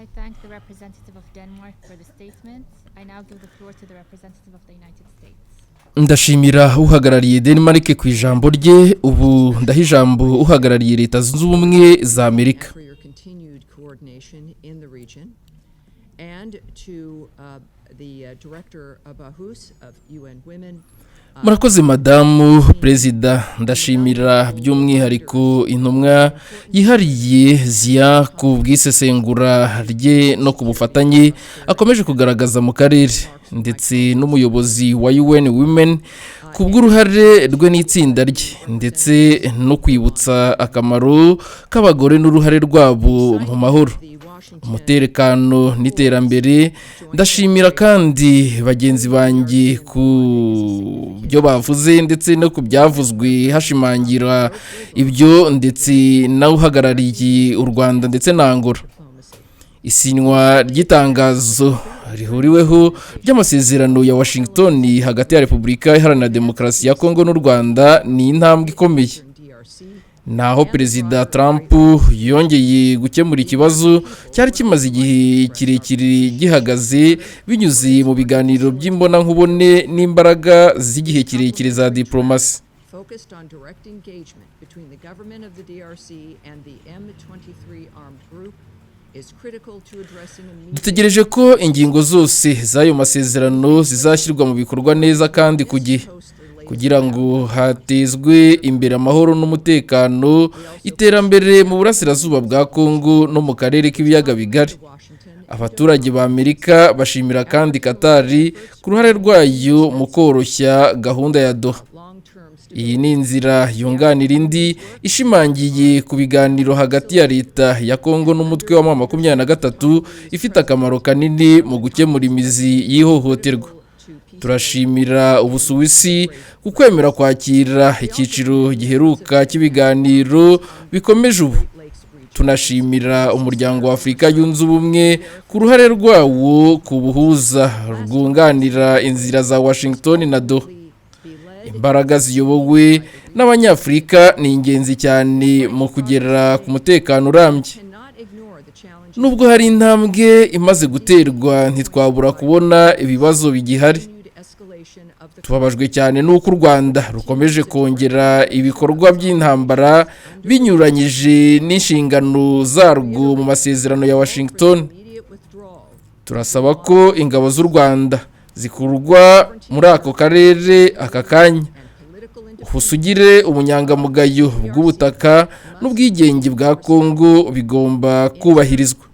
I thank the representative of Denmark for the statement. I now give the floor to the representative of the United States. Ndashimira uhagarariye Denmark ku ijambo rye. Ubu ndaha ijambo uhagarariye Leta Zunze Ubumwe za Amerika. Murakoze madamu perezida, ndashimira by'umwihariko intumwa yihariye zia ku bwisesengura rye no ku bufatanye akomeje kugaragaza mu karere, ndetse n'umuyobozi wa UN Women ku bw'uruhare rwe n'itsinda rye, ndetse no kwibutsa akamaro k'abagore n'uruhare rwabo mu mahoro, umutekano n'iterambere. Ndashimira kandi bagenzi banjye ku byo bavuze ndetse no ku byavuzwe hashimangira ibyo, ndetse nawe uhagarariye u Rwanda ndetse na Angola. Isinywa ry'itangazo rihuriweho ry'amasezerano ya Washington hagati ya Repubulika Iharanira Demokarasi ya Congo n'u Rwanda ni intambwe ikomeye. Naho Perezida Trump yongeye gukemura ikibazo cyari kimaze igihe kirekire gihagaze binyuze mu biganiro by'imbonankubone n'imbaraga z'igihe kirekire za diplomasi. Dutegereje ko ingingo zose z'ayo masezerano zizashyirwa mu bikorwa neza kandi ku gihe, kugira ngo hatezwe imbere amahoro n'umutekano, iterambere mu burasirazuba bwa Congo no mu karere k'ibiyaga bigari. Abaturage ba Amerika bashimira kandi Qatar ku ruhare rwayo mu koroshya gahunda ya Doha. Iyi ni inzira yunganira indi ishimangiye ku biganiro hagati ya leta ya Congo n'umutwe wa M23 ifite akamaro kanini mu gukemura imizi y'ihohoterwa. Turashimira Ubusuwisi ku kwemera kwakira icyiciro giheruka cy'ibiganiro bikomeje ubu. Tunashimira umuryango wa Afurika Yunze Ubumwe ku ruhare rwawo ku buhuza rwunganira inzira za Washington na Doha. Imbaraga ziyobowe n'Abanyafurika ni ingenzi cyane mu kugera ku mutekano urambye. Nubwo hari intambwe imaze guterwa, ntitwabura kubona ibibazo bigihari. Tubabajwe cyane n'uko u Rwanda rukomeje kongera ibikorwa by'intambara binyuranyije n'inshingano zarwo mu masezerano ya Washington. Turasaba ko ingabo z'u Rwanda zikurwa muri ako karere aka kanya. Ubusugire, ubunyangamugayo bw'ubutaka n'ubwigenge bwa Congo bigomba kubahirizwa.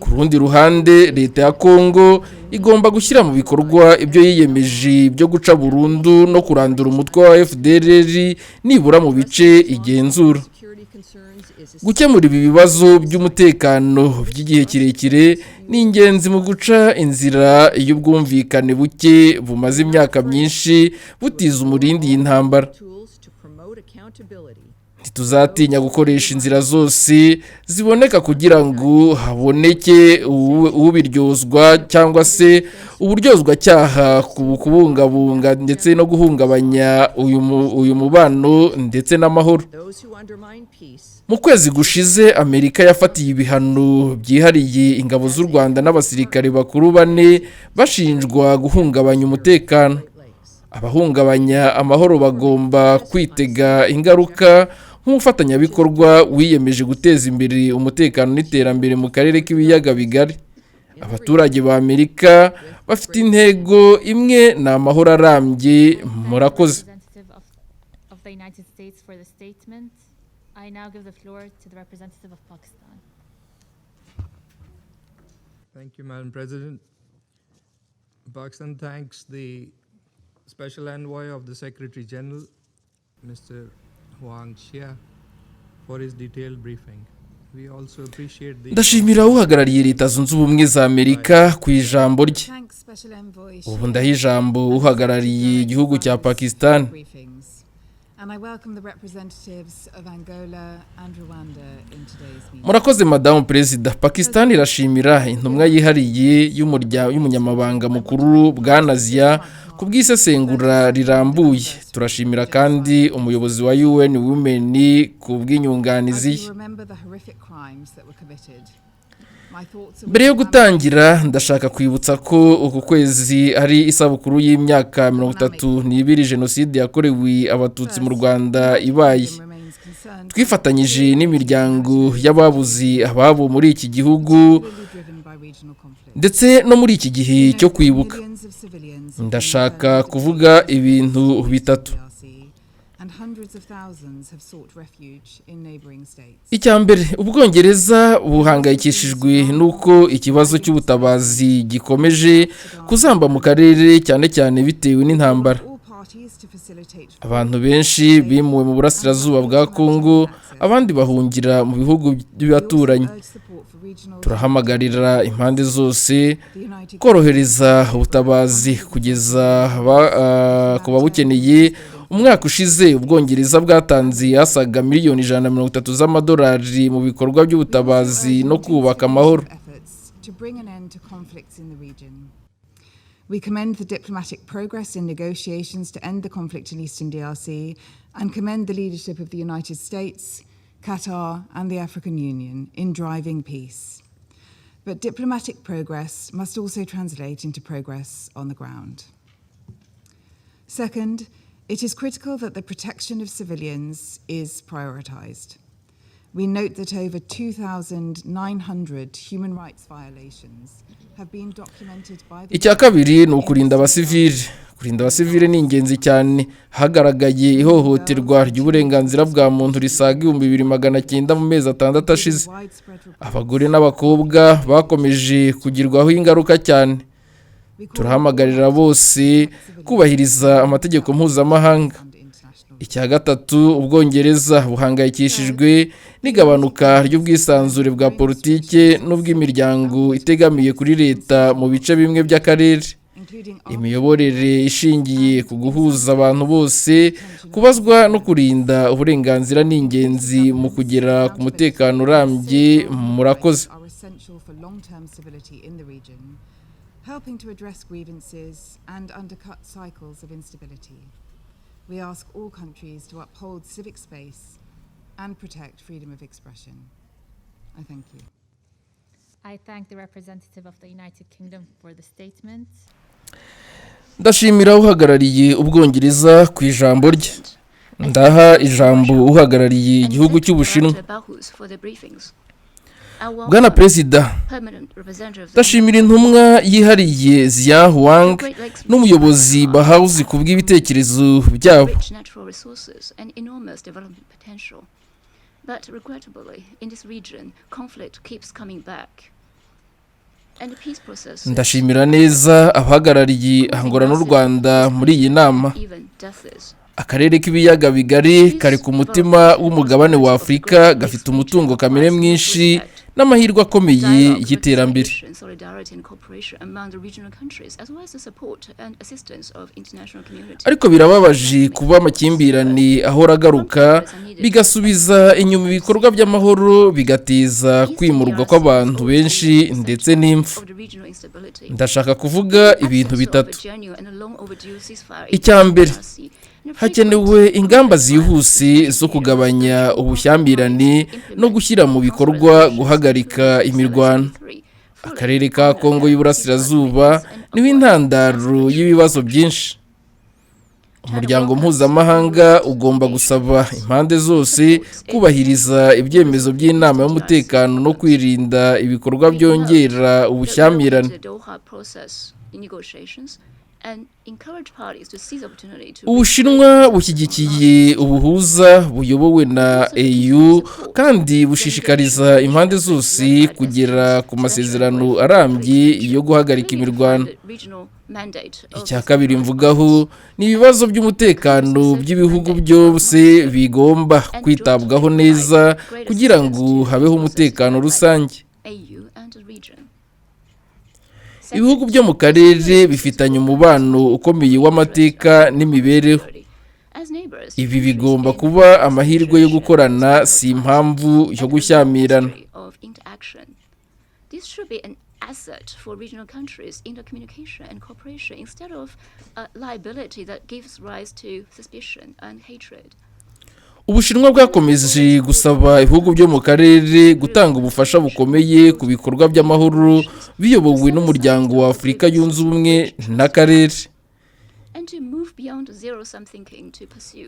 Ku rundi ruhande, leta ya Congo igomba gushyira mu bikorwa ibyo yiyemeje byo guca burundu no kurandura umutwe wa FDLR nibura mu bice igenzura. Gukemura ibi bibazo by'umutekano by'igihe kirekire ni ingenzi mu guca inzira y'ubwumvikane buke bumaze imyaka myinshi butiza umurindi y'intambara. Ntituzatinya gukoresha inzira zose ziboneka kugira ngo haboneke ubiryozwa cyangwa se uburyozwa cyaha kubungabunga ndetse no guhungabanya uyu mubano ndetse n'amahoro. Mu kwezi gushize, Amerika yafatiye ibihano byihariye ingabo z'u Rwanda n'abasirikare bakuru 4 bashinjwa guhungabanya umutekano. Abahungabanya amahoro bagomba kwitega ingaruka nk'umufatanyabikorwa wiyemeje guteza imbere umutekano n'iterambere mu karere k'ibiyaga bigari. Abaturage ba Amerika bafite intego imwe, ni amahoro arambye. Murakoze. I now give the floor to the representative of Pakistan. Thank you, Madam President. Pakistan thanks the Special Envoy of the Secretary General, Mr. Huang Xia, for his detailed briefing. We also appreciate the... Ndashimira uhagarariye Leta Zunze Ubumwe za Amerika ku ijambo rye. Ubu ndaha ijambo uhagarariye igihugu cya Pakistan. And I welcome the representatives of Angola and Rwanda in today's meeting. Murakoze madamu perezida. Pakistan irashimira intumwa yihariye y'umunyamabanga mukuru bwana Zia ku bw'isesengura rirambuye. Turashimira kandi umuyobozi wa UN Women ku bw'inyunganizi. My thoughts are mbere yo with gutangira ndashaka kwibutsa ko uku kwezi ari isabukuru y'imyaka 32 jenoside yakorewe abatutsi mu Rwanda ibaye. Twifatanyije n'imiryango y'ababuzi ababo muri iki gihugu ndetse no muri iki gihe cyo kwibuka. Ndashaka kuvuga ibintu bitatu. Icya mbere, Ubwongereza buhangayikishijwe nuko ikibazo cy'ubutabazi gikomeje kuzamba mu karere cyane cyane bitewe n'intambara. Abantu benshi bimuwe mu burasirazuba bwa Congo, abandi bahungira mu bihugu by'abaturanyi. Turahamagarira impande zose korohereza ubutabazi kugeza ku babukeneye. Umwaka ushize Ubwongereza bwatanze asaga miliyoni 130 z'amadolari mu bikorwa by'ubutabazi no kubaka amahoro. We commend the diplomatic progress in negotiations to end the conflict in Eastern DRC and commend the leadership of the United States, Qatar and the African Union in driving peace. But diplomatic progress must also translate into progress on the ground. Second, it is critical that the protection of civilians is prioritized. We note that over 2,900 human rights violations have been documented by the... Icya kabiri ni ukurinda abasivili. Kurinda abasivili ni ingenzi cyane. Hagaragaye ihohoterwa ry'uburenganzira bwa muntu risaga 2,900 mu mezi 6 ashize. Abagore n'abakobwa bakomeje kugirwaho ingaruka cyane. Turahamagarira bose kubahiriza amategeko mpuzamahanga. Icya gatatu, Ubwongereza buhangayikishijwe n'igabanuka ry'ubwisanzure bwa politike n'ubw'imiryango itegamiye kuri leta mu bice bimwe by'akarere. Imiyoborere ishingiye ku guhuza abantu bose, kubazwa no kurinda uburenganzira ni ingenzi mu kugera ku mutekano urambye. Murakoze. Helping to address grievances and undercut cycles of instability. We ask all countries to uphold civic space and protect freedom of expression. I thank you. I thank the representative of the United Kingdom for the statement. Ndashimira uhagarariye Ubwongereza ku ijambo rye. Ndaha ijambo uhagarariye igihugu cy'Ubushinwa. Bwana Perezida, ndashimira intumwa yihariye Zia Huang n'umuyobozi bahawe ku bw'ibitekerezo byabo. Ndashimira neza abahagarariye Angola n'u Rwanda muri iyi nama. Akarere k'ibiyaga bigari kari ku mutima w'umugabane wa Afurika, gafite umutungo kamere mwinshi n'amahirwe akomeye y'iterambere. Ariko birababaje kuba amakimbirane ahora agaruka, bigasubiza inyuma ibikorwa by'amahoro, bigateza kwimurwa kw'abantu benshi ndetse n'impfu. Ndashaka kuvuga ibintu bitatu. Icya mbere, hakenewe ingamba zihuse zo kugabanya ubushyamirane no gushyira mu bikorwa guhagarika imirwano. Akarere ka Congo y'Iburasirazuba niho intandaro y'ibibazo byinshi. Umuryango mpuzamahanga ugomba gusaba impande zose kubahiriza ibyemezo by'inama y'umutekano no kwirinda ibikorwa byongera ubushyamirane. Ubushinwa bushyigikiye ubuhuza buyobowe na EU kandi bushishikariza impande zose kugera ku masezerano arambye yo guhagarika imirwano. Icya kabiri mvugaho ni ibibazo by'umutekano by'ibihugu byose bigomba kwitabwaho neza kugira ngo habeho umutekano rusange. Ibihugu byo mu karere bifitanye umubano ukomeye w'amateka n'imibereho. Ibi bigomba kuba amahirwe yo gukorana, si impamvu yo gushyamirana. Asset for regional countries, intercommunication and cooperation instead of a liability that gives rise to suspicion and hatred. Ubushinwa bwakomeje gusaba ibihugu byo mu karere gutanga ubufasha bukomeye ku bikorwa by'amahoro biyobowe n'umuryango wa Afurika yunze ubumwe n'akarere.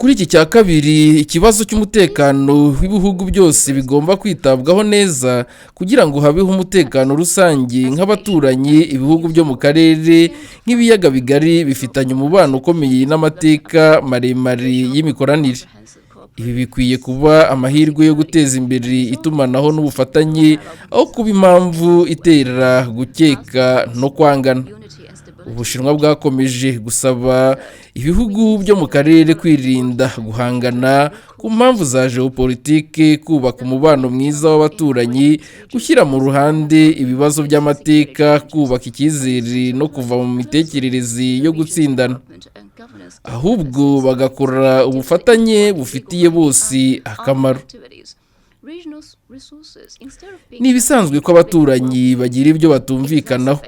Kuri iki cya kabiri, ikibazo cy'umutekano w'ibihugu byose bigomba kwitabwaho neza kugira ngo habeho umutekano rusange nk'abaturanyi. Ibihugu byo mu karere nk'ibiyaga bigari bifitanye umubano ukomeye n'amateka maremare y'imikoranire. Ibi bikwiye kuba amahirwe yo guteza imbere itumanaho n'ubufatanye aho kuba impamvu itera gukeka no kwangana. Ubushinwa bwakomeje gusaba ibihugu byo mu karere kwirinda guhangana ku mpamvu za geopolitike, kubaka umubano mwiza w'abaturanyi, gushyira mu ruhande ibibazo by'amateka, kubaka icyizere no kuva mu mitekerereze yo gutsindana, ahubwo bagakora ubufatanye bufitiye bose akamaro. Ni ibisanzwe ko abaturanyi bagira ibyo batumvikanaho,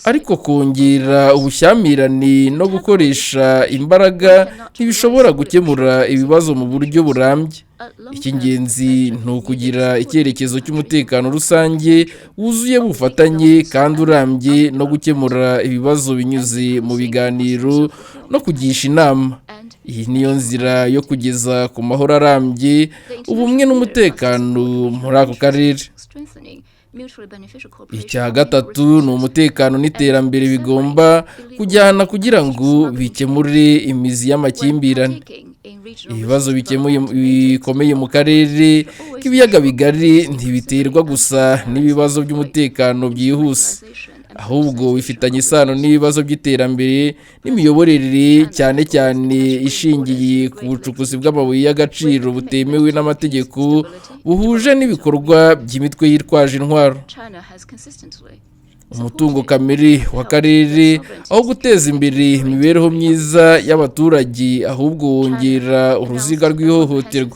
ariko kongera ubushyamirane no gukoresha imbaraga ntibishobora gukemura ibibazo mu buryo burambye. Icy'ingenzi ni ukugira icyerekezo cy'umutekano rusange wuzuye bufatanye kandi urambye, no gukemura ibibazo binyuze mu biganiro no kugisha inama. Iyi niyo nzira yo kugeza ku mahoro arambye, ubumwe n'umutekano muri ako karere. Icya gatatu ni umutekano n'iterambere bigomba kujyana kugira ngo bikemure imizi y'amakimbirane. Ibibazo bikomeye mu karere k'ibiyaga bigari ntibiterwa gusa n'ibibazo by'umutekano byihuse, ahubwo bifitanye isano n'ibibazo by'iterambere n'imiyoborere, cyane cyane ishingiye ku bucukuzi bw'amabuye y'agaciro butemewe n'amategeko, buhuje n'ibikorwa by'imitwe yitwaje intwaro. Umutungo kamere w'akarere aho guteza imbere imibereho myiza y'abaturage, ahubwo wongera uruziga rw'ihohoterwa.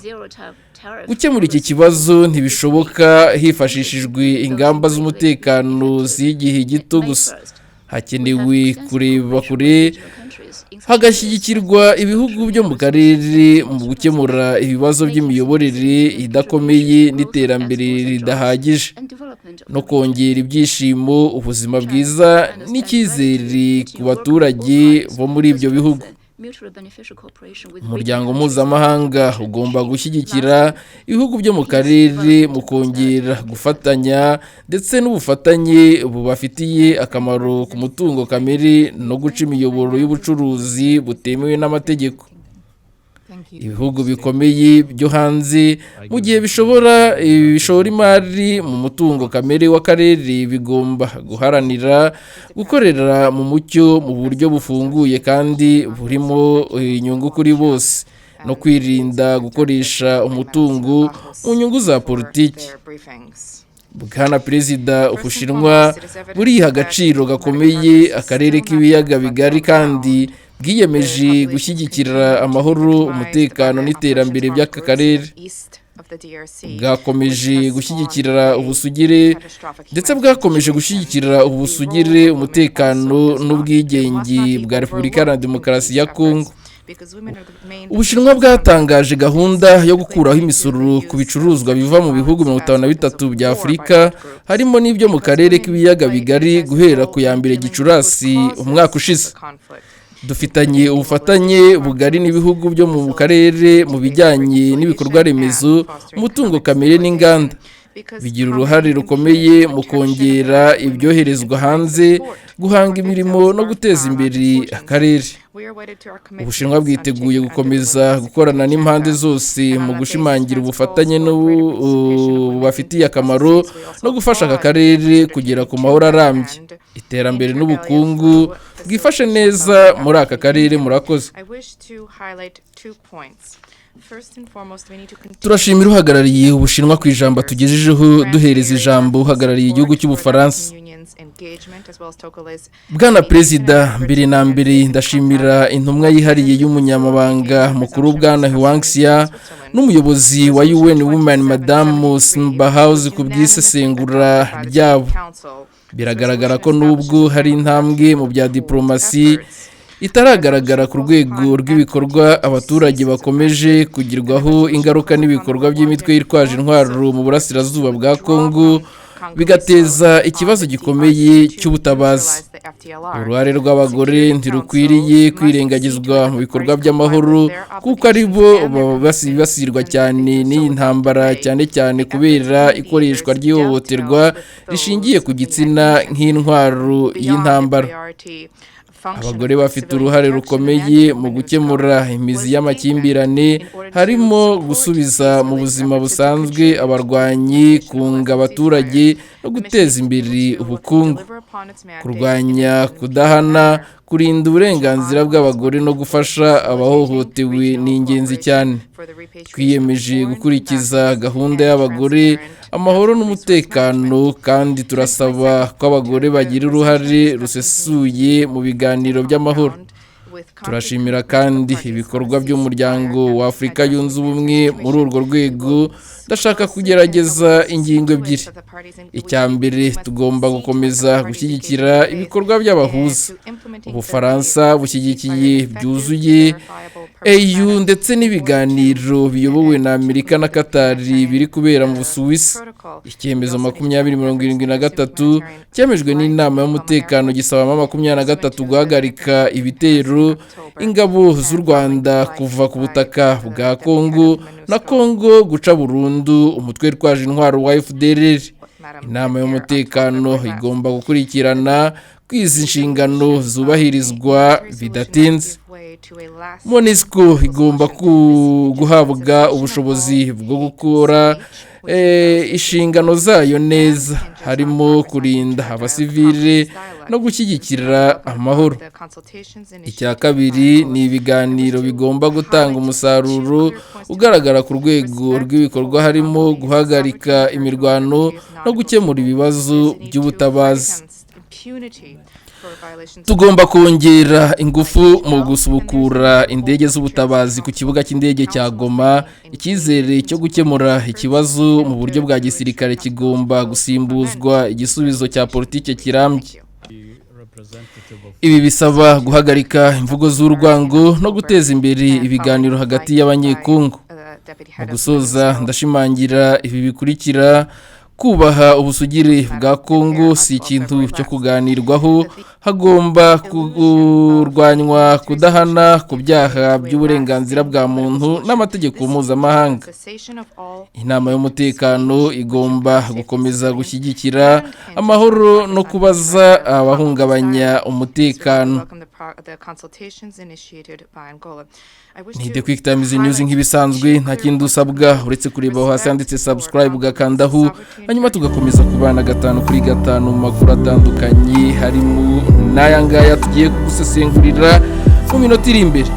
Gukemura iki kibazo ntibishoboka hifashishijwe ingamba z'umutekano z'igihe gito gusa. Hakenewe kureba kure, hagashyigikirwa ibihugu byo mu karere mu gukemura ibibazo by'imiyoborere idakomeye n'iterambere ridahagije, no kongera ibyishimo, ubuzima bwiza n'icyizere ku baturage bo muri ibyo bihugu. Umuryango mpuzamahanga ugomba gushyigikira ibihugu byo mu karere mu kongera gufatanya ndetse n'ubufatanye bubafitiye akamaro ku mutungo kamere no guca imiyoboro y'ubucuruzi butemewe n'amategeko. Ibihugu bikomeye byo hanze mu gihe bishora imari mu mutungo kamere w'akarere bigomba guharanira gukorera mu mucyo, mu buryo bufunguye kandi burimo inyungu kuri bose, no kwirinda gukoresha umutungo mu nyungu za politiki. Bwana Perezida, Ubushinwa buriha agaciro gakomeye akarere k'ibiyaga bigari kandi bwiyemeje gushyigikira amahoro, umutekano n'iterambere by'aka karere. Bwakomeje gushyigikira ubusugire ndetse bwakomeje gushyigikira ubusugire, umutekano n'ubwigenge bwa Repubulika Iharanira Demokarasi ya Congo. Ubushinwa bwatangaje gahunda yo gukuraho imisoro ku bicuruzwa biva mu bihugu 53 bya Afurika, harimo n'ibyo mu karere k'ibiyaga bigari guhera ku ya 1 Gicurasi umwaka ushize. Dufitanye ubufatanye bugari n'ibihugu byo mu karere mu bijyanye n'ibikorwa remezo, umutungo kamere n'inganda. Bigira uruhare rukomeye mu kongera ibyoherezwa hanze, guhanga imirimo no guteza imbere akarere. Ubushinwa bwiteguye gukomeza gukorana n'impande zose mu gushimangira ubufatanye bubafitiye akamaro no gufasha aka karere kugera ku mahoro arambye, iterambere n'ubukungu bwifashe neza muri aka karere. Murakoze. Turashimira uhagarariye Ubushinwa ku ijambo tugejejeho, duhereza ijambo uhagarariye igihugu cy'Ubufaransa. Bwana Perezida, mbere na mbere ndashimira intumwa yihariye y'umunyamabanga mukuru Bwana Huang Xia n'umuyobozi wa UN Women Madamu Simbahouse ku bw'isesengura ryabo. Biragaragara ko nubwo hari intambwe mu bya diplomasi, itaragaragara ku rwego rw'ibikorwa abaturage bakomeje kugirwaho ingaruka n'ibikorwa by'imitwe yitwaje intwaro mu burasirazuba bwa Congo bigateza ikibazo gikomeye cy'ubutabazi. Uruhare rw'abagore ntirukwiriye kwirengagizwa mu bikorwa by'amahoro kuko ari bo basirwa cyane n'iyi ntambara, cyane cyane kubera ikoreshwa ry'ihohoterwa rishingiye ku gitsina nk'intwaro y'intambara. Abagore bafite uruhare rukomeye mu gukemura imizi y'amakimbirane, harimo gusubiza mu buzima busanzwe abarwanyi, kunga abaturage no guteza imbere ubukungu, kurwanya kudahana, kurinda uburenganzira bw'abagore no gufasha abahohotewe ni ingenzi cyane. Twiyemeje gukurikiza gahunda y'abagore, amahoro n'umutekano, kandi turasaba ko abagore bagira uruhare rusesuye mu biganiro by'amahoro. Turashimira kandi ibikorwa by'umuryango wa Afurika yunze ubumwe muri urwo rwego. Ndashaka kugerageza ingingo ebyiri. Icya mbere, tugomba gukomeza gushyigikira ibikorwa by'abahuza. Ubufaransa bushyigikiye byuzuye EU ndetse n'ibiganiro biyobowe na Amerika na Qatar biri kubera mu Busuwisi. Icyemezo 2073 cyemejwe n'inama y'umutekano gisaba 2023 guhagarika ibitero ingabo z'u Rwanda kuva ku butaka bwa Congo na Congo guca burundu umutwe witwaje intwaro wa FDLR. Inama y'umutekano igomba gukurikirana kwizi inshingano zubahirizwa bidatinze. MONUSCO igomba guhabwa ubushobozi bwo gukora inshingano zayo neza, harimo kurinda abasivile no gushyigikira amahoro. Icya kabiri ni ibiganiro bigomba gutanga umusaruro ugaragara ku rwego rw'ibikorwa, harimo guhagarika imirwano no gukemura ibibazo by'ubutabazi. Tugomba kongera ingufu mu gusubukura indege z'ubutabazi ku kibuga cy'indege cya Goma. Icyizere cyo gukemura ikibazo mu buryo bwa gisirikare kigomba gusimbuzwa igisubizo cya politike kirambye. Ibi bisaba guhagarika imvugo z'urwango no guteza imbere ibiganiro hagati y'abanyekongo. Mu gusoza, ndashimangira ibi bikurikira: kubaha ubusugire bwa Congo si ikintu cyo kuganirwaho, hagomba kurwanywa kudahana ku byaha by'uburenganzira bwa muntu n'amategeko mpuzamahanga. Inama y'umutekano igomba gukomeza gushyigikira amahoro no kubaza abahungabanya umutekano. Ni The QuickTimes News nk'ibisanzwe, nta kindi usabwa uretse kureba aho hasi handitse subscribe ugakandaho, hanyuma tugakomeza kubana 5 kuri 5 mu makuru atandukanye, harimo n'aya ngaya tugiye gusesengurira mu minota iri imbere.